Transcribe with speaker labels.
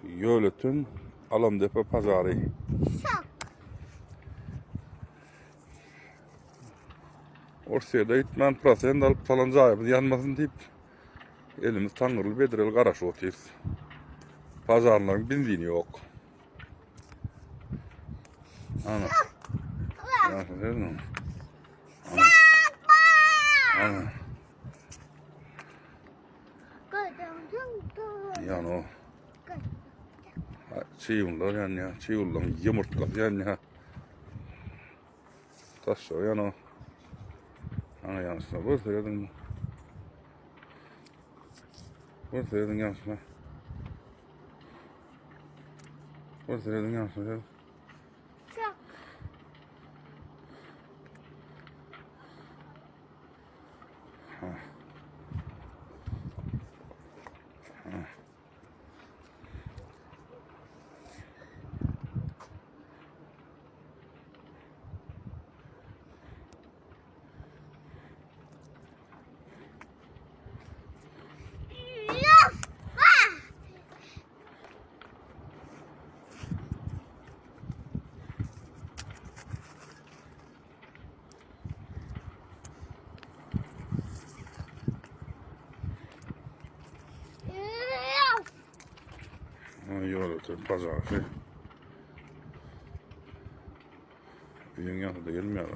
Speaker 1: Yöletün Alamdepe pazarı.
Speaker 2: Şok.
Speaker 1: Ortaya da itmen pırasayın da alıp falan zayıfı yanmasın deyip elimiz tangırlı bedirel karaşı otuyoruz. Pazarların benzini yok. Ana. Ya, değil mi? Ana. Ana. Yani o. Çiğunlar yani ya. Çiğunlar yumurtlar yani ya. Taşıyor yani o. Ana yansına vursa yadın. Vursa yadın yansına. Vursa yadın yansına.
Speaker 2: Şok.
Speaker 1: Yöletün pazarı. Büyün yanında gelmiyor.